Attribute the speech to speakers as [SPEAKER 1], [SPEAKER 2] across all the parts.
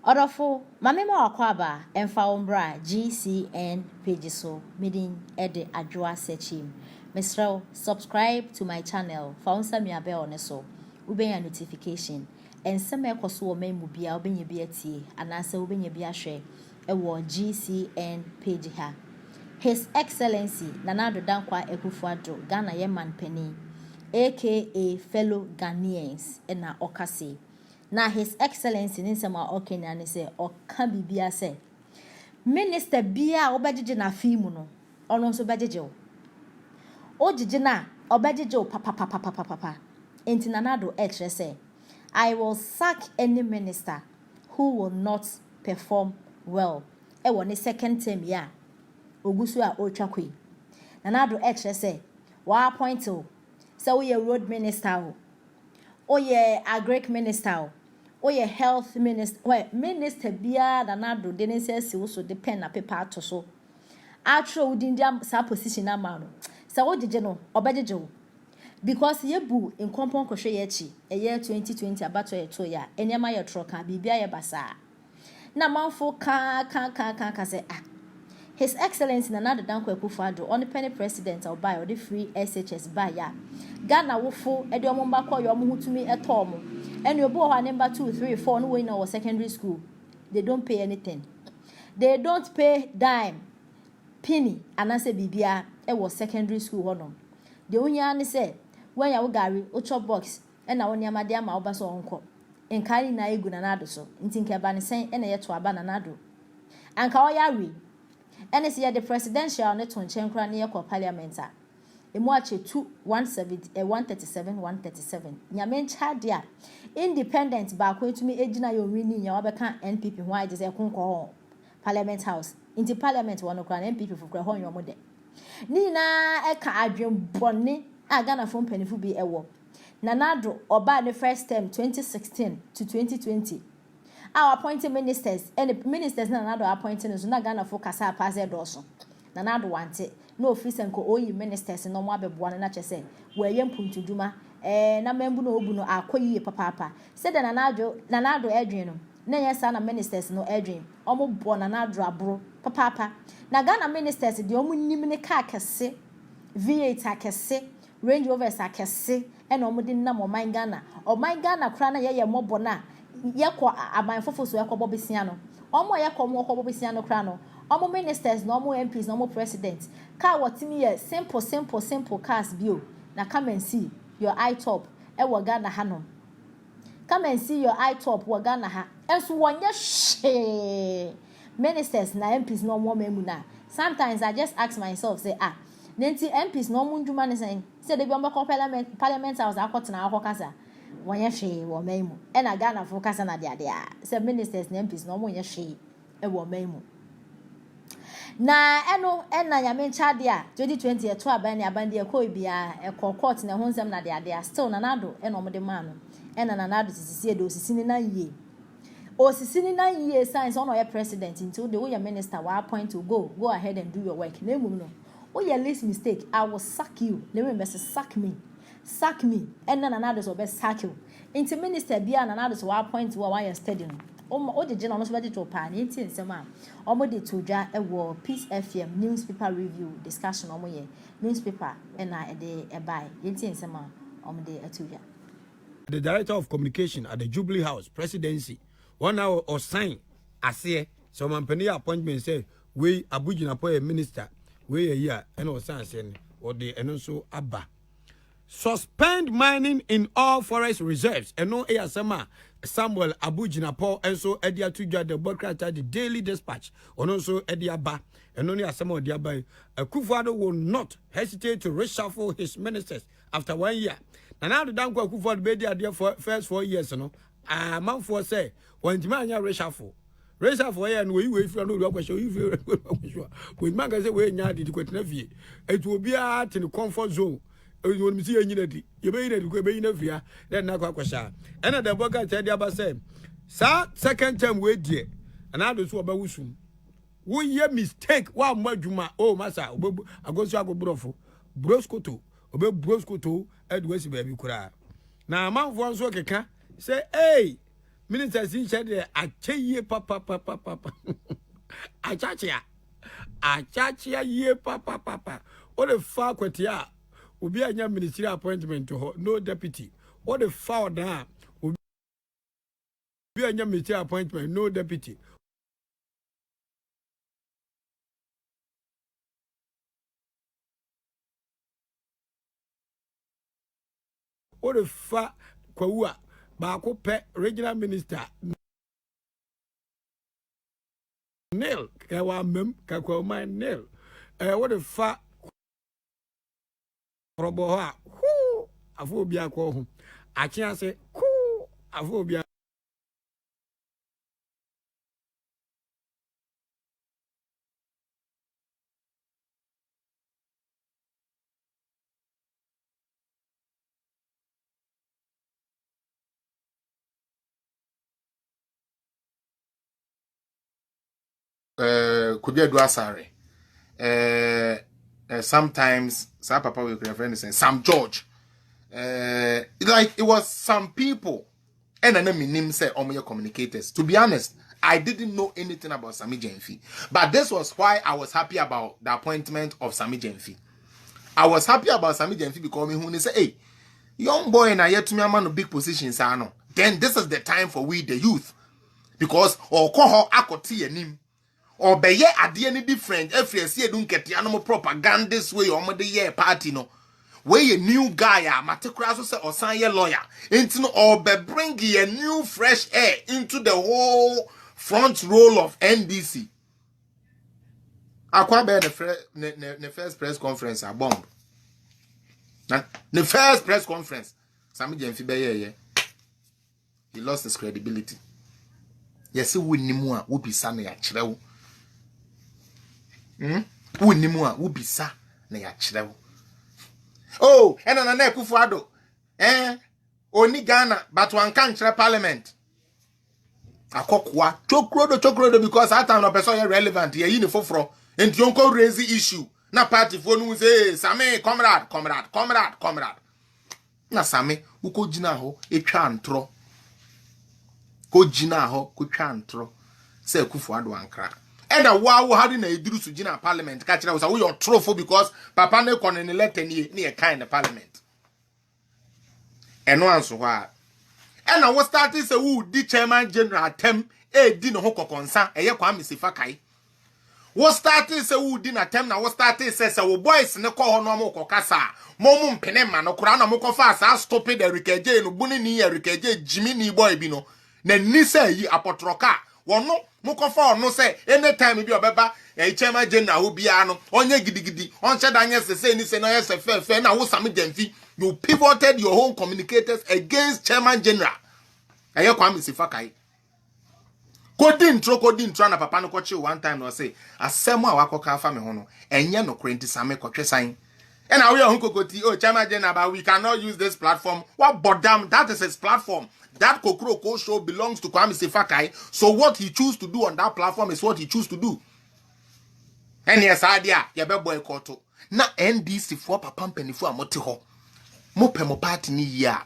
[SPEAKER 1] Odofo, mamema wakwaba, emfa umbra GCN page so, meeting ede adjoa sechim. Mesrel, subscribe to my channel, faunsa mi abe oneso, ubenya notification, and seme koso me mubia ubenye biati, anasa ubenye biashwe, ewo GCN page ha. His Excellency Nana Addo Ekufuado, Ghana Yeman Penny, aka fellow Ghanaians, ena okase. Na His Excellency Ninsema Okenya ni se oka bibia se Minister bia obajeje na fimu no ono so bajeje o jeje na obajeje papa enti Nana Addo ekre se I will sack any minister who will not perform well e woni second term ya ogusu a otwakwe Nana Addo ekre se wa appoint o se we road minister o ye agric minister o ye health minister minister bia Nana Addo de ne se so de pen na paper ato so atro udindia sa position ama no se wo jeje no obejeje wo because ye bu inkompon kohwe ye chi eye 2020 abato ye to ya enyama ye troka bibia ye basa na manfo ka se His Excellency Nana Addo Ekufuado on the penny president or buy or the free SHS buy ya Ghana wofo e de omba kwa yo mo hutumi etomo and you bo number 2 3 4 no way in our secondary school they don't pay anything, they don't pay dime penny anase bibia e was secondary school hono the onya ne say when ya wo gari o chop box e na woni amade ama wo ba so onko enkari na egu Nana Addo so ntinke ba ne sen e na ye to aba Nana Addo anka o ya wi ene se the presidential ne to nchen kra ne ye ko parliament a emu ache 137 nyame ncha dia independent ba ko etumi ejina yo wini nya wabeka NPP ho aje se konko parliament house inti parliament wono kra na NPP fukra ho nyomo de ni na eka adwen bone aga na fo mpanifu bi ewo Nana Addo oba ne first term 2016 to 2020 our appointed ministers and ministers Nana Addo appointing so na Ghana fo kasa pass edoso Nana Addo wante no office enko oyi ministers no mo abeboa na chese we ye mpuntuduma na membu no obu no akoyi papa said Nana Addo edwin no na yesa na ministers no edwin omo bo Nana Addo abro papa na Ghana ministers de omo nim ne ka kese V8 akese Range Rovers akese e na omo de na mo man Ghana kra na ye mobo na yekọ amanfofo so yekọ bobisia no omo yekọ mo bobisia no kra no omo ministers no omo MPs no omo president ka wotimi ye simple cars bio na come and see your eye top e wo Ghana ha no come and see your eye top wo Ghana ha enso wonye she ministers na MPs no omo memu na sometimes I just ask myself say nenti MPs no omo ndwuma ne say de bi omo parliament house akotena akokasa wanya she wo maimu e na Ghana fo kasa na de se ministers na MPs no mo nya she e wo maimu na eno na nyame nchade a 2020 eto aban ne aban de ko bia e court na ho nsem na de still Nana Addo e no mo de ma no e na Nana Addo sisi de osisi ni na yie science on your president until the way minister wa appoint to go ahead and do your work na emum no o your least mistake I will sack you let me sack me and Nana Addo so be sack you into minister bia Nana Addo so appoint to one steady no o de gina no so be to pa ni ntin nsema o mo de to dwa e wo Peace FM newspaper review discussion o mo ye newspaper na e de e buy ntin nsema o mo de atuya
[SPEAKER 2] the director of communication at the Jubilee House presidency 1 hour or sign ase so mampani appointment say we abugina po a minister we a year and or sign or the enonso abba suspend mining in all forest reserves and no asama Samuel Abujinapo and so Edia Tuja the Bokrata the Daily Dispatch and also Ediaba and only Asama Diaba Ekufuado will not hesitate to reshuffle his ministers after 1 year. And now the Danko Ekufuado be there for first 4 years, you know. A man for say when the man reshuffle and we wait for no question if with man say we nyadi the question it will be out in the comfort zone. You see a unity, you be in a via, then na kwasha. And the boga tell the abba say, sir, second term wait dear, and I do so about Wusum. We ye mistake one more juma, oh, massa, I go to Brofo, Broscoto, obey Broscoto, and West baby cry. Now, a man for one so say, hey, ministers in said ache papa achachia ye papa what the fuck with ya obi anya ministerial appointment to no deputy what the fuck da obi anya ministerial appointment no deputy what the fuck kwa ba ko pe regional minister Nail, kawa mem, kakwa man nail. What the fuck? Roboha, whoo, afobia ko home. I can't say, whoo, afobia.
[SPEAKER 3] Could you do asare? Sometimes some papa will refer to Sam George. Like it was some people, and I know my name say your communicators. To be honest, I didn't know anything about Sammy Jenfi, but this was why I was happy about the appointment of Sammy Jenfi. I was happy about Sammy Jenfi because when they say, "Hey, young boy, and I yet to me a man of big positions, I know." Then this is the time for we the youth, because or call akoti enim. Or be ye ade any different if you see don't get animal propaganda this way or the year party no where a new guy matekura so say or sign ye lawyer into no or be bring a new fresh air into the whole front row of NDC. Akwa be the first press conference a bomb. Na the first press conference Sammy Jenfi be ye he lost his credibility. Yes we nimu a wo bisa na ya kirewo. Wunimu a wubisa na ya kirewo. Oh, and Nana Addo. Oni Ghana, but one can't share parliament. Akokwa, chokrodo, because that time no person relevant here in the fofro. And yonko raise the issue. Na party for no say, Same, comrade. Na Same, uko jina ho, etwa antro. Ko jina ho, ko twa antro. Say Akufo-Addo ankra. And a wow had na idru su jina parliament catch was a your trophy because papa ne kon ne let near kind of parliament. And no answer why. And I was starting say who di chairman general tem di no hoko konsa eye Kwame Sifakai. Was starting say who di na tem na was starting say we boys ne ko ho no mo kokasa mo mpene ma no kura na mo kofa asa stupid erikeje no buni ni erikeje jimi ni boy bi no na ni say yi apotroka wono mukofa no say anytime bi obeba chairman general ho bia no onye gidigidi on che danye se ni se no yes fe na wo Sammy Jenfi you pivoted your own communicators against chairman general eye Kwame Sifakai kodi intro na papa no kochi one time no say asem a wakoka afa me ho no enye no krenti Sammy kotwesan and now we are hukokoti oh chairman general but we cannot use this platform what bodam that is his platform. That Kokroko show belongs to Kwame Sifakai. So what he choose to do on that platform is what he choose to do. And yes, idea, ya be boycott. Na NDC for papa mpenifu amote ho. Mo pe mo party ni ya.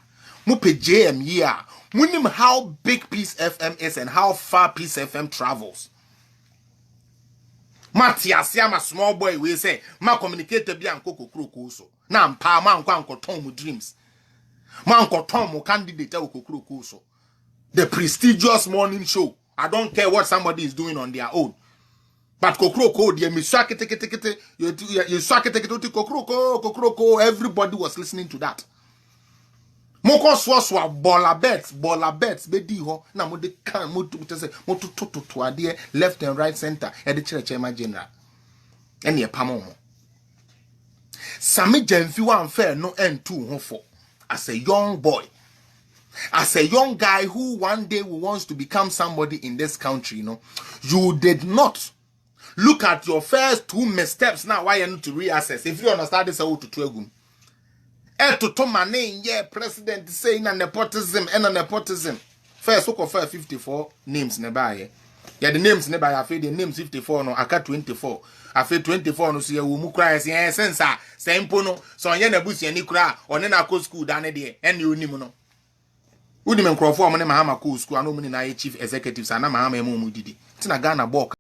[SPEAKER 3] Mo pe JM ya. Mo nim how big Peace FM is and how far Peace FM travels. Matiasia ma small boy we say ma communicate bi anko Kokroko so. Na mpa ma anko ankoton mu dreams. Man kotomo candidate Kokroko so. The prestigious morning show. I don't care what somebody is doing on their own. But Kokroko, Kokroko, everybody was listening to that. Moko swaswa baller bets, bedi ho, na mo de kan mo to ade left and right center e de chairman general. Ene e pamo. Sammy Jenfi wan fair no end too ho for. As a young boy, as a young guy who one day wants to become somebody in this country, you did not look at your first 2 missteps now. Why you need to reassess? If you understand this, I will to twegum. To my name, yeah, president saying a nepotism and a nepotism. First, look of 54 names nearby. Yeah, the names nearby. I feel the names 54 no, I got 24. I feel 24 no see a woman cries in sense. Same pono, so I never bush any cry or then I go school down there and you no. Uni men crofo amane mahama ko school ano muni na chief executives ana mahama emu mu didi. Tina Ghana bok